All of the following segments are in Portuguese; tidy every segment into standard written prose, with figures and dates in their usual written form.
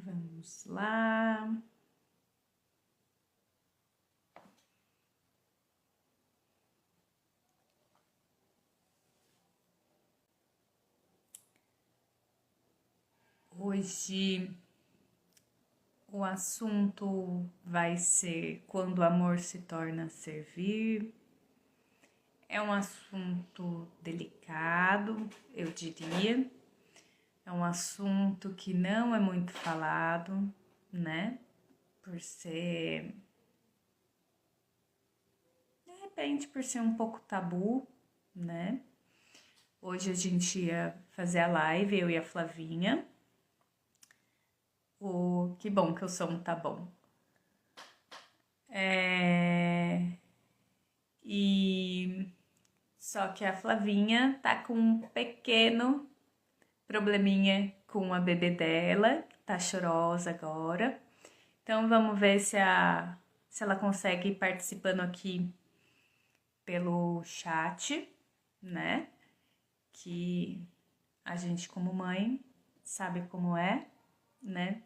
Vamos lá. Hoje o assunto vai ser quando o amor se torna servir. É um assunto delicado, eu diria. É um assunto que não é muito falado, né? Por ser, de repente, por ser um pouco tabu, né? Hoje a gente ia fazer a live, eu e a Flavinha. Que bom que o som tá bom. E só que a Flavinha tá com um pequeno probleminha com a bebê dela, tá chorosa agora. Então vamos ver se ela consegue ir participando aqui pelo chat, né? Que a gente como mãe sabe como é, né?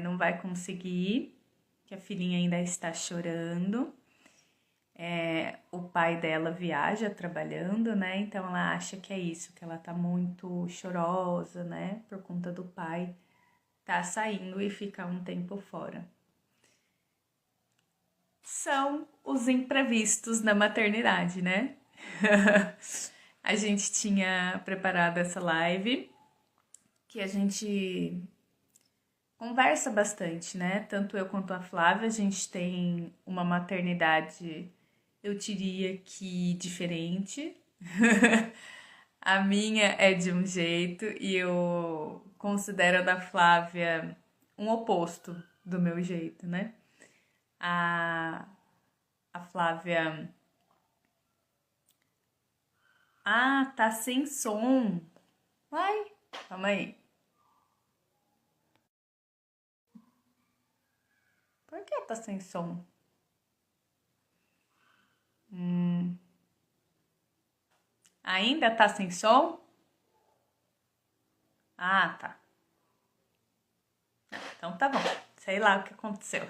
Não vai conseguir, que a filhinha ainda está chorando. O pai dela viaja trabalhando, né? Então ela acha que é isso, que ela tá muito chorosa, né? Por conta do pai tá saindo e ficar um tempo fora. São os imprevistos da maternidade, né? A gente tinha preparado essa live que a gente conversa bastante, né? Tanto eu quanto a Flávia, a gente tem uma maternidade, eu diria que diferente. A minha é de um jeito e eu considero a da Flávia um oposto do meu jeito, né? A, a Flávia. Ah, tá sem som. Vai, calma aí. Por que tá sem som? Ainda tá sem som? Ah, tá. Então tá bom. Sei lá o que aconteceu.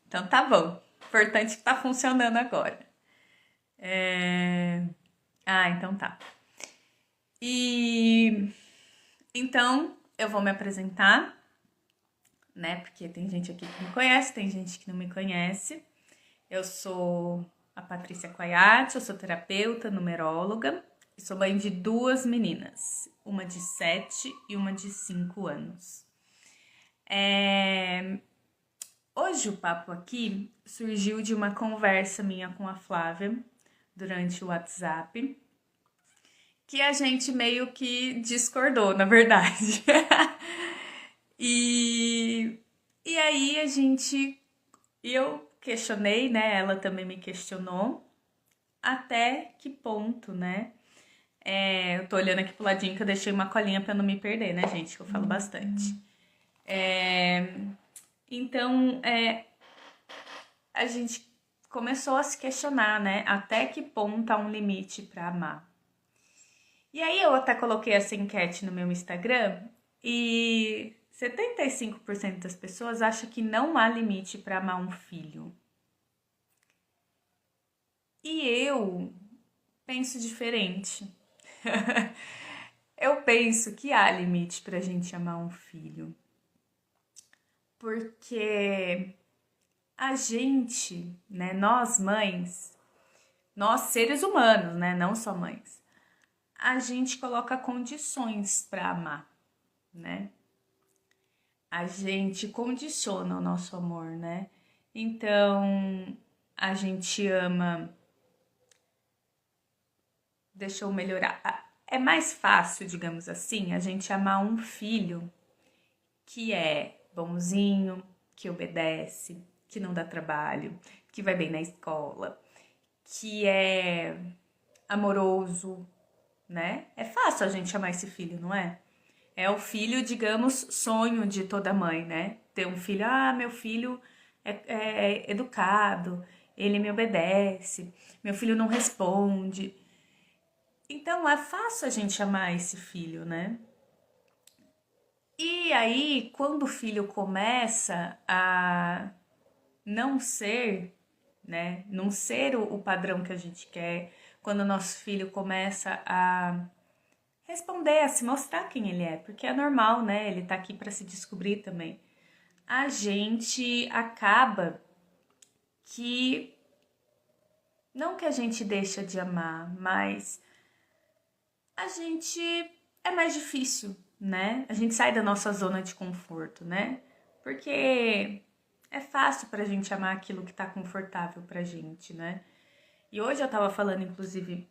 Então tá bom. Importante que tá funcionando agora. Ah, então tá. E então eu vou me apresentar, né? Porque tem gente aqui que me conhece, tem gente que não me conhece. Eu sou a Patrícia Coiate, eu sou terapeuta, numeróloga e sou mãe de duas meninas, uma de 7 e uma de 5 anos. Hoje o papo aqui surgiu de uma conversa minha com a Flávia durante o WhatsApp, que a gente meio que discordou, na verdade. e aí eu questionei, né? Ela também me questionou. Até que ponto, né? Eu tô olhando aqui pro ladinho que eu deixei uma colinha pra não me perder, né, gente? Que eu falo bastante. Então, a gente começou a se questionar, né? Até que ponto há um limite pra amar. E aí eu até coloquei essa enquete no meu Instagram e 75% das pessoas acham que não há limite pra amar um filho. E eu penso diferente. Eu penso que há limite pra gente amar um filho. Porque a gente, né, nós mães, nós seres humanos, né, não só mães, a gente coloca condições para amar, né? A gente condiciona o nosso amor, né? Então, a gente ama. Deixa eu melhorar. É mais fácil, digamos assim, a gente amar um filho que é bonzinho, que obedece, que não dá trabalho, que vai bem na escola, que é amoroso, né? É fácil a gente amar esse filho, não é? É o filho, digamos, sonho de toda mãe, né? Ter um filho, meu filho é educado, ele me obedece, meu filho não responde. Então é fácil a gente amar esse filho, né? E aí, quando o filho começa a não ser, né? Não ser o padrão que a gente quer, quando o nosso filho começa a responder, a se mostrar quem ele é, porque é normal, né? Ele tá aqui para se descobrir também. A gente acaba que não que a gente deixa de amar, mas a gente é mais difícil, né? A gente sai da nossa zona de conforto, né? Porque é fácil pra gente amar aquilo que tá confortável pra gente, né? E hoje eu tava falando, inclusive,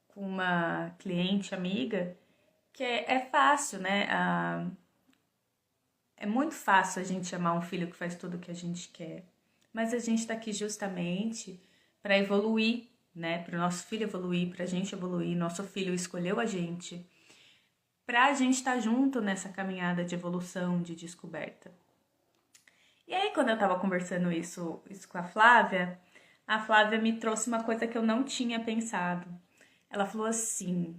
com uma cliente amiga, que é fácil, né? É muito fácil a gente amar um filho que faz tudo o que a gente quer. Mas a gente tá aqui justamente para evoluir, né? Para o nosso filho evoluir, para a gente evoluir. Nosso filho escolheu a gente para a gente estar junto nessa caminhada de evolução, de descoberta. E aí, quando eu tava conversando isso com a Flávia me trouxe uma coisa que eu não tinha pensado. Ela falou assim: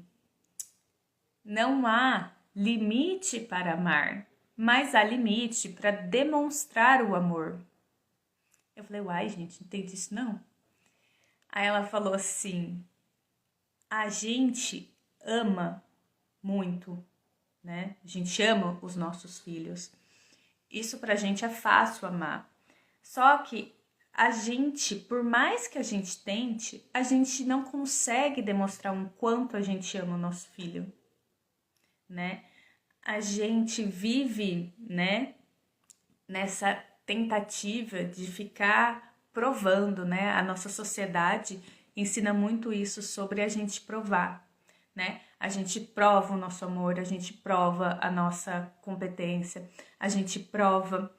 não há limite para amar, mas há limite para demonstrar o amor. Eu falei, uai, gente, não entendi isso não. Aí ela falou assim: a gente ama muito, né? A gente ama os nossos filhos. Isso pra gente é fácil amar. Só que a gente, por mais que a gente tente, a gente não consegue demonstrar um quanto a gente ama o nosso filho, né? A gente vive, né, nessa tentativa de ficar provando, né? A nossa sociedade ensina muito isso sobre a gente provar, né? A gente prova o nosso amor, a gente prova a nossa competência, a gente prova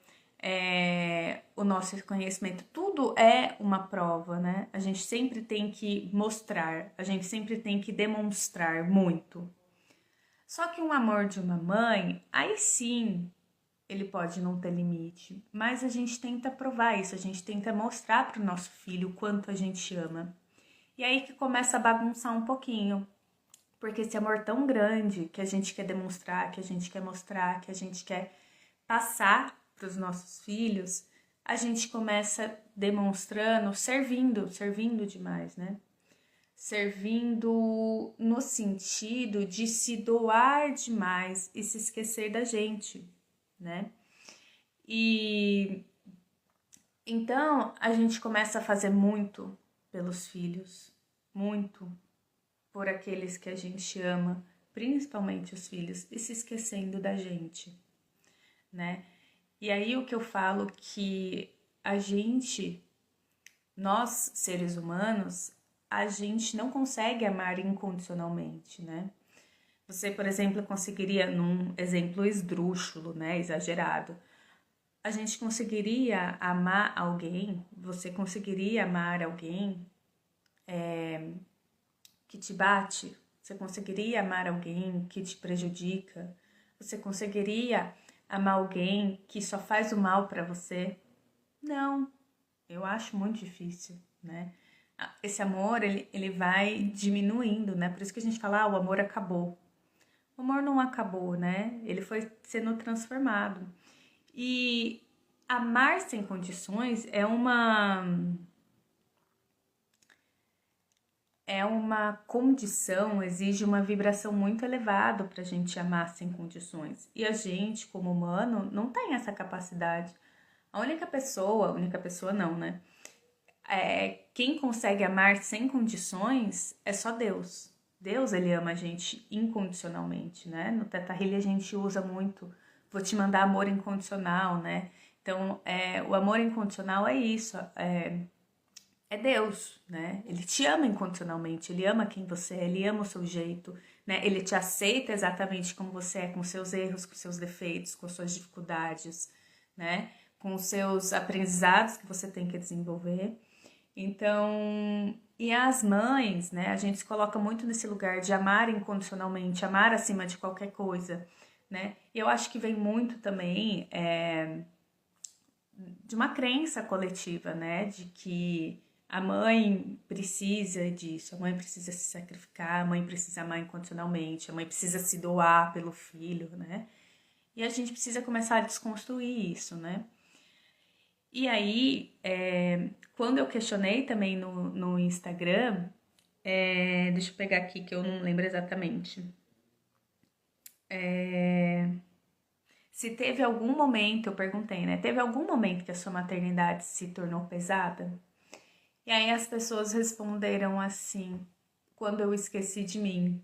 o nosso reconhecimento. Tudo é uma prova, né? A gente sempre tem que mostrar, a gente sempre tem que demonstrar muito. Só que um amor de uma mãe, aí sim, ele pode não ter limite, mas a gente tenta provar isso, a gente tenta mostrar para o nosso filho o quanto a gente ama. E aí que começa a bagunçar um pouquinho, porque esse amor tão grande que a gente quer demonstrar, que a gente quer mostrar, que a gente quer passar para os nossos filhos, a gente começa demonstrando, servindo demais, né? Servindo no sentido de se doar demais e se esquecer da gente, né? E então a gente começa a fazer muito pelos filhos, muito por aqueles que a gente ama, principalmente os filhos, e se esquecendo da gente, né? E aí o que eu falo que a gente, nós seres humanos, a gente não consegue amar incondicionalmente, né? Você, por exemplo, conseguiria, num exemplo esdrúxulo, né, exagerado, a gente conseguiria amar alguém, você conseguiria amar alguém que te bate? Você conseguiria amar alguém que te prejudica? Você conseguiria amar alguém que só faz o mal para você? Não, eu acho muito difícil, né? Esse amor, ele vai diminuindo, né? Por isso que a gente fala, o amor acabou. O amor não acabou, né? Ele foi sendo transformado. E amar sem condições é uma condição, exige uma vibração muito elevada para a gente amar sem condições. E a gente, como humano, não tem essa capacidade. A única pessoa não, né? Quem consegue amar sem condições é só Deus. Deus, ele ama a gente incondicionalmente, né? No Teta Healing a gente usa muito, vou te mandar amor incondicional, né? Então, o amor incondicional é isso, é Deus, né? Ele te ama incondicionalmente, ele ama quem você é, ele ama o seu jeito, né? Ele te aceita exatamente como você é, com seus erros, com seus defeitos, com suas dificuldades, né? Com os seus aprendizados que você tem que desenvolver. Então, e as mães, né? A gente se coloca muito nesse lugar de amar incondicionalmente, amar acima de qualquer coisa, né? E eu acho que vem muito também de uma crença coletiva, né? De que A mãe precisa disso, a mãe precisa se sacrificar, a mãe precisa amar incondicionalmente, a mãe precisa se doar pelo filho, né? E a gente precisa começar a desconstruir isso, né? E aí, quando eu questionei também no Instagram, deixa eu pegar aqui que eu não lembro exatamente. Se teve algum momento, eu perguntei, né? Teve algum momento que a sua maternidade se tornou pesada? E aí as pessoas responderam assim: quando eu esqueci de mim,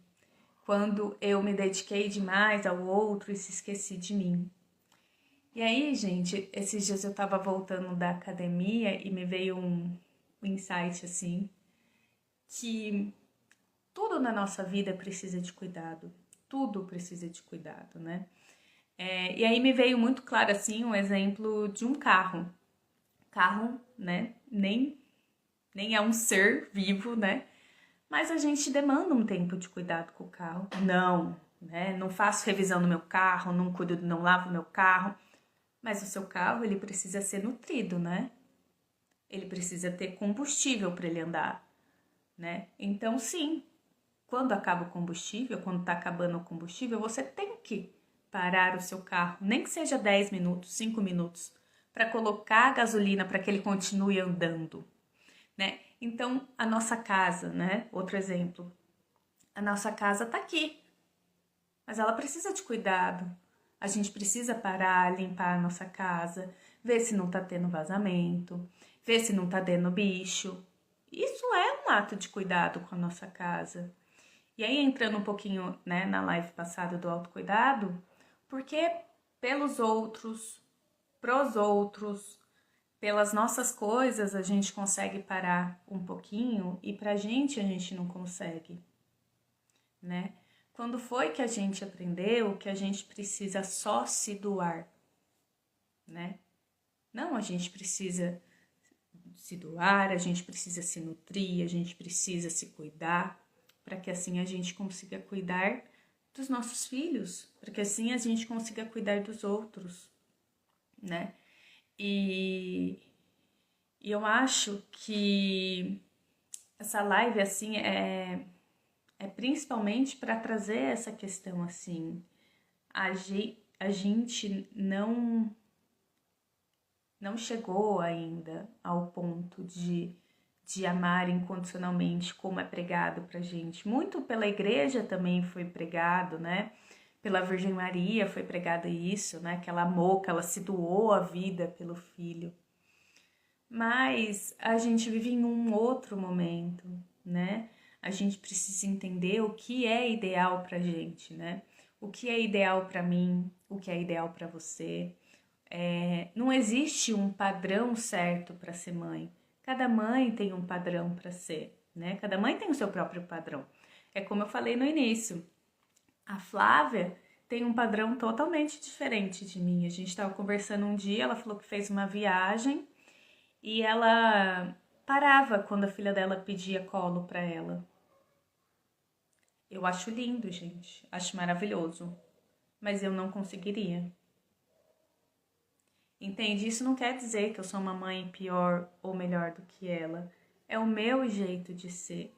quando eu me dediquei demais ao outro e se esqueci de mim. E aí, gente, esses dias eu tava voltando da academia e me veio um insight assim, que tudo na nossa vida precisa de cuidado, tudo precisa de cuidado, né? E aí me veio muito claro assim um exemplo de um carro. Carro, né? Nem é um ser vivo, né? Mas a gente demanda um tempo de cuidado com o carro. Não, né? Não faço revisão no meu carro, não cuido, não lavo meu carro. Mas o seu carro, ele precisa ser nutrido, né? Ele precisa ter combustível para ele andar, né? Então, sim, quando acaba o combustível, quando tá acabando o combustível, você tem que parar o seu carro, nem que seja 10 minutos, 5 minutos, para colocar a gasolina para que ele continue andando, né? Então, a nossa casa, né? Outro exemplo. A nossa casa tá aqui, mas ela precisa de cuidado. A gente precisa parar, limpar a nossa casa, ver se não tá tendo vazamento, ver se não tá dando bicho. Isso é um ato de cuidado com a nossa casa. E aí, entrando um pouquinho, né, na live passada do autocuidado, porque pelos outros, pros outros, pelas nossas coisas a gente consegue parar um pouquinho e pra gente a gente não consegue, né? Quando foi que a gente aprendeu que a gente precisa só se doar, né? Não, a gente precisa se doar, a gente precisa se nutrir, a gente precisa se cuidar, para que assim a gente consiga cuidar dos nossos filhos, para que assim a gente consiga cuidar dos outros, né? E eu acho que essa live assim é principalmente para trazer essa questão assim, a gente não chegou ainda ao ponto de amar incondicionalmente como é pregado pra gente. Muito pela igreja também foi pregado, né? Pela Virgem Maria foi pregado isso, né? Que ela amou, que ela se doou a vida pelo filho. Mas a gente vive em um outro momento, né? A gente precisa entender o que é ideal pra gente, né? O que é ideal pra mim, o que é ideal pra você. Não existe um padrão certo para ser mãe. Cada mãe tem um padrão para ser, né? Cada mãe tem o seu próprio padrão. É como eu falei no início. A Flávia tem um padrão totalmente diferente de mim. A gente estava conversando um dia, ela falou que fez uma viagem e ela parava quando a filha dela pedia colo para ela. Eu acho lindo, gente. Acho maravilhoso. Mas eu não conseguiria. Entende? Isso não quer dizer que eu sou uma mãe pior ou melhor do que ela. É o meu jeito de ser.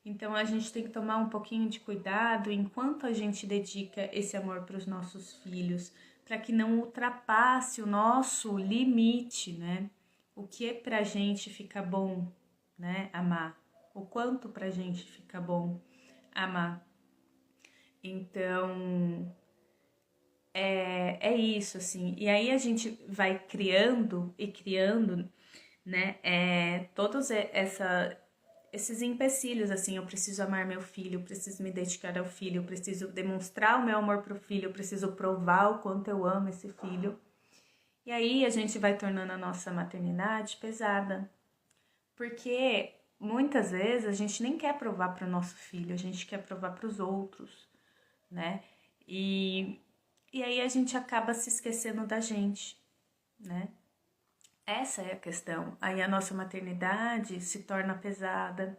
Então a gente tem que tomar um pouquinho de cuidado enquanto a gente dedica esse amor para os nossos filhos, para que não ultrapasse o nosso limite, né? O que é pra gente fica bom, né? Amar. O quanto pra gente fica bom amar. Então, é isso, assim. E aí a gente vai criando e criando, né? Todos esses empecilhos, assim. Eu preciso amar meu filho, eu preciso me dedicar ao filho, eu preciso demonstrar o meu amor pro filho, eu preciso provar o quanto eu amo esse filho. E aí a gente vai tornando a nossa maternidade pesada. Porque muitas vezes a gente nem quer provar para o nosso filho, a gente quer provar para os outros, né? E aí a gente acaba se esquecendo da gente, né? Essa é a questão. Aí a nossa maternidade se torna pesada,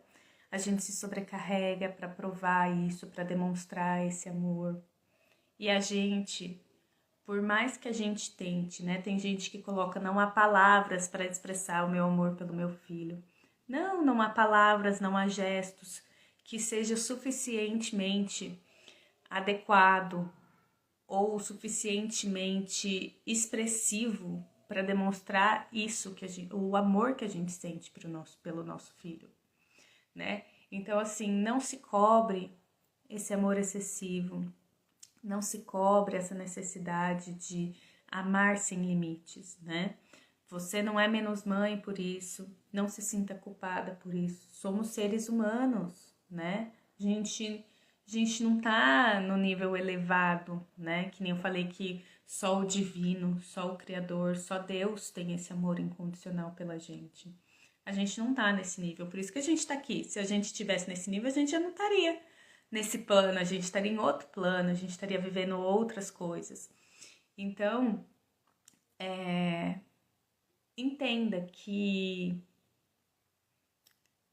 a gente se sobrecarrega para provar isso, para demonstrar esse amor. E a gente, por mais que a gente tente, né? Tem gente que coloca não há palavras para expressar o meu amor pelo meu filho. Não há palavras, não há gestos que seja suficientemente adequado ou suficientemente expressivo para demonstrar isso que o amor que a gente sente pelo nosso filho, né? Então, assim, não se cobre esse amor excessivo, não se cobre essa necessidade de amar sem limites, né? Você não é menos mãe por isso, não se sinta culpada por isso. Somos seres humanos, né? A gente não tá no nível elevado, né? Que nem eu falei que só o divino, só o Criador, só Deus tem esse amor incondicional pela gente. A gente não tá nesse nível, por isso que a gente tá aqui. Se a gente estivesse nesse nível, a gente já não estaria nesse plano, a gente estaria em outro plano, a gente estaria vivendo outras coisas. Então, entenda que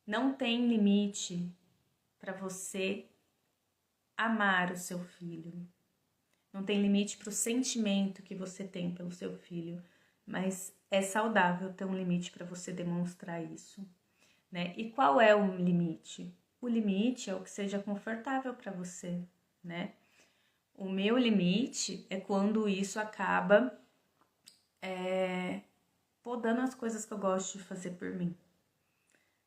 não tem limite para você amar o seu filho. Não tem limite para o sentimento que você tem pelo seu filho, mas é saudável ter um limite para você demonstrar isso, né? E qual é o limite? O limite é o que seja confortável para você, né? O meu limite é quando isso acaba podando as coisas que eu gosto de fazer por mim,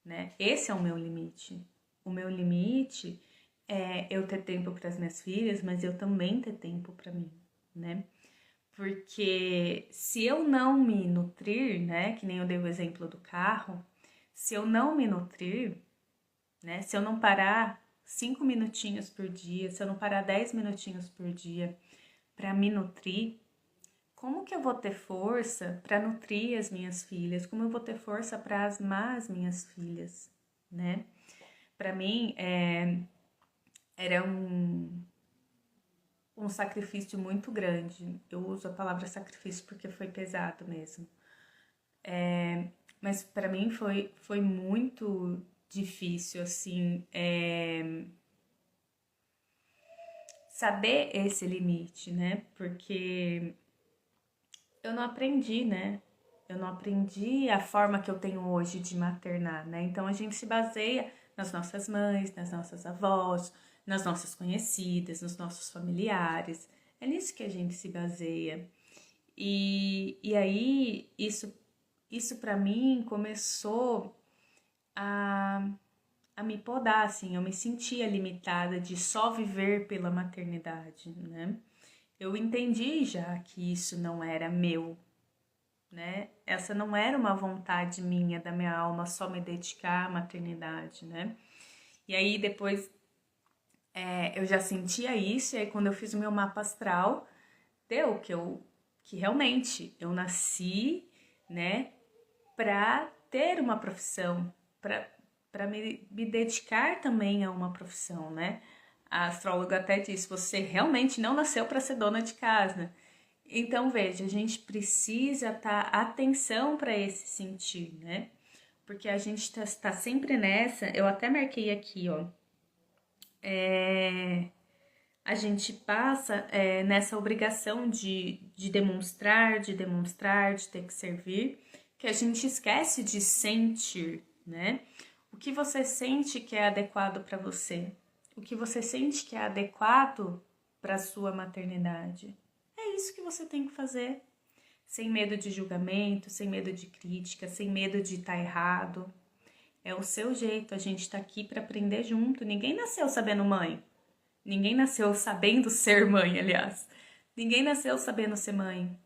né? Esse é o meu limite. O meu limite é eu ter tempo para as minhas filhas, mas eu também ter tempo para mim, né? Porque se eu não me nutrir, né, que nem eu dei o exemplo do carro, se eu não me nutrir, né, se eu não parar 5 minutinhos por dia, se eu não parar 10 minutinhos por dia para me nutrir, como que eu vou ter força para nutrir as minhas filhas? Como eu vou ter força para amar as minhas filhas, né? Para mim, era um sacrifício muito grande. Eu uso a palavra sacrifício porque foi pesado mesmo. Mas para mim foi muito difícil, assim, saber esse limite, né? Porque eu não aprendi, né? Eu não aprendi a forma que eu tenho hoje de maternar, né? Então a gente se baseia nas nossas mães, nas nossas avós, nas nossas conhecidas, nos nossos familiares. É nisso que a gente se baseia. E aí, isso para mim começou a, a me podar, assim. Eu me sentia limitada de só viver pela maternidade, né? Eu entendi já que isso não era meu, né? Essa não era uma vontade minha, da minha alma, só me dedicar à maternidade, né? E aí depois eu já sentia isso, e aí quando eu fiz o meu mapa astral, deu que realmente eu nasci, né, para ter uma profissão, para me dedicar também a uma profissão, né? A astróloga até disse: você realmente não nasceu para ser dona de casa. Então, veja, a gente precisa dar atenção para esse sentir, né? Porque a gente tá sempre nessa. Eu até marquei aqui, ó. A gente passa nessa obrigação de demonstrar, de ter que servir, que a gente esquece de sentir, né? O que você sente que é adequado para você? O que você sente que é adequado para a sua maternidade? É isso que você tem que fazer, sem medo de julgamento, sem medo de crítica, sem medo de estar errado. É o seu jeito, a gente tá aqui para aprender junto. Ninguém nasceu sabendo mãe. Ninguém nasceu sabendo ser mãe, aliás. Ninguém nasceu sabendo ser mãe.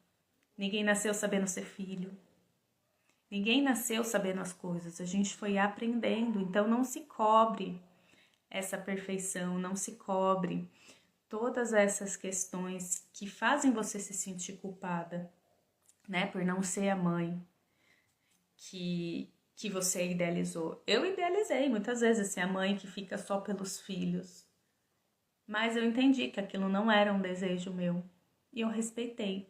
Ninguém nasceu sabendo ser filho. Ninguém nasceu sabendo as coisas. A gente foi aprendendo. Então não se cobre essa perfeição, não se cobre todas essas questões que fazem você se sentir culpada, né, por não ser a mãe que você idealizou. Eu idealizei muitas vezes ser a mãe que fica só pelos filhos. Mas eu entendi que aquilo não era um desejo meu e eu respeitei.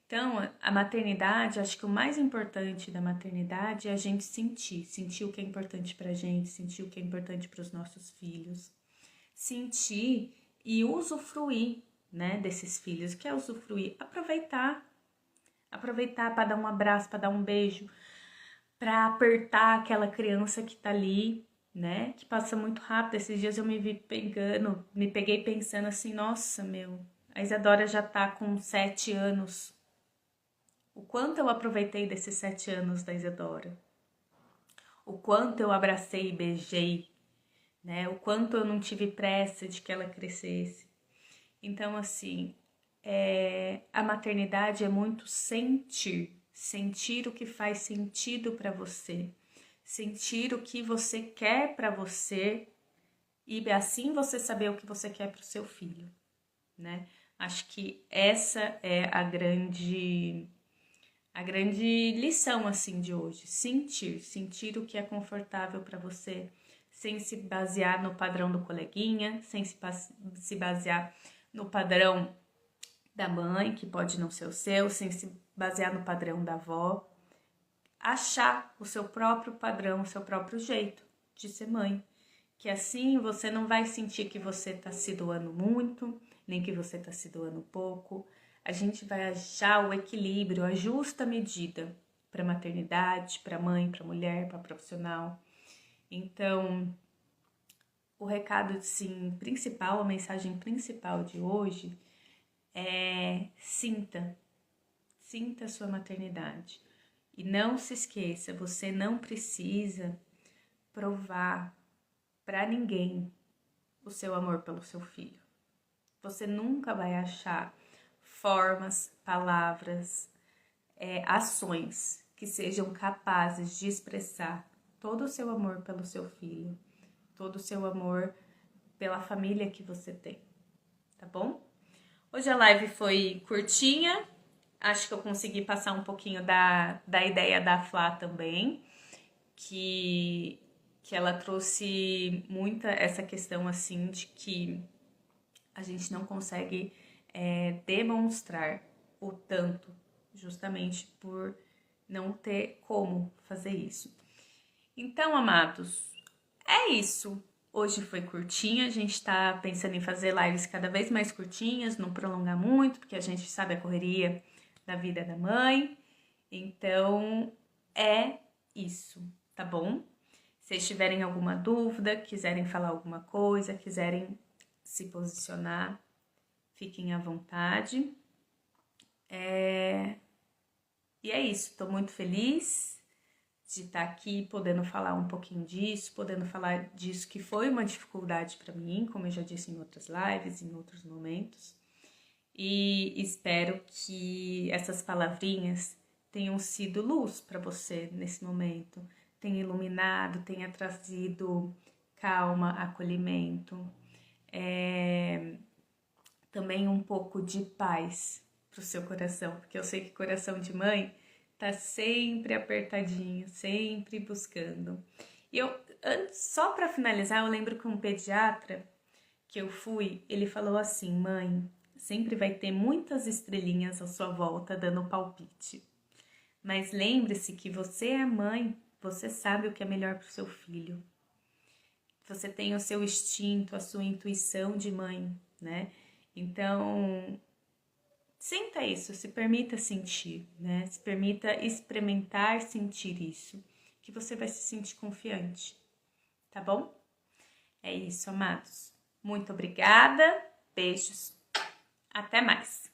Então, a maternidade, acho que o mais importante da maternidade é a gente sentir o que é importante pra gente, sentir o que é importante para os nossos filhos, sentir e usufruir, né, desses filhos. O que é usufruir? Aproveitar para dar um abraço, para dar um beijo, para apertar aquela criança que tá ali, né? Que passa muito rápido. Esses dias eu me peguei pensando assim, nossa, meu, a Isadora já tá com 7 anos. O quanto eu aproveitei desses 7 anos da Isadora. O quanto eu abracei e beijei, né? O quanto eu não tive pressa de que ela crescesse. Então, assim, a maternidade é muito sentir o que faz sentido para você, sentir o que você quer para você e assim você saber o que você quer para o seu filho, né? Acho que essa é a grande lição assim de hoje, sentir o que é confortável para você, sem se basear no padrão do coleguinha, sem se basear no padrão da mãe, que pode não ser o seu, sem se basear no padrão da avó. Achar o seu próprio padrão, o seu próprio jeito de ser mãe. Que assim você não vai sentir que você tá se doando muito, nem que você tá se doando pouco. A gente vai achar o equilíbrio, a justa medida para maternidade, para mãe, para mulher, para profissional. Então, o recado sim principal, a mensagem principal de hoje é sinta a sua maternidade. E não se esqueça, você não precisa provar para ninguém o seu amor pelo seu filho. Você nunca vai achar formas, palavras, ações que sejam capazes de expressar todo o seu amor pelo seu filho, todo o seu amor pela família que você tem, tá bom? Hoje a live foi curtinha, acho que eu consegui passar um pouquinho da ideia da Flá também, que ela trouxe muita essa questão assim de que a gente não consegue demonstrar o tanto, justamente por não ter como fazer isso. Então, amados, é isso. Hoje foi curtinha, a gente tá pensando em fazer lives cada vez mais curtinhas, não prolongar muito, porque a gente sabe a correria da vida da mãe. Então, é isso, tá bom? Se vocês tiverem alguma dúvida, quiserem falar alguma coisa, quiserem se posicionar, fiquem à vontade. E é isso, tô muito feliz de estar aqui podendo falar um pouquinho disso, podendo falar disso que foi uma dificuldade para mim, como eu já disse em outras lives, em outros momentos. E espero que essas palavrinhas tenham sido luz para você nesse momento, tenha iluminado, tenha trazido calma, acolhimento, também um pouco de paz pro seu coração, porque eu sei que coração de mãe tá sempre apertadinho, sempre buscando. E só para finalizar, eu lembro que um pediatra que eu fui, ele falou assim: mãe, sempre vai ter muitas estrelinhas à sua volta dando palpite. Mas lembre-se que você é mãe, você sabe o que é melhor para o seu filho. Você tem o seu instinto, a sua intuição de mãe, né? Então, sinta isso, se permita sentir, né? Se permita experimentar sentir isso, que você vai se sentir confiante, tá bom? É isso, amados. Muito obrigada, beijos, até mais!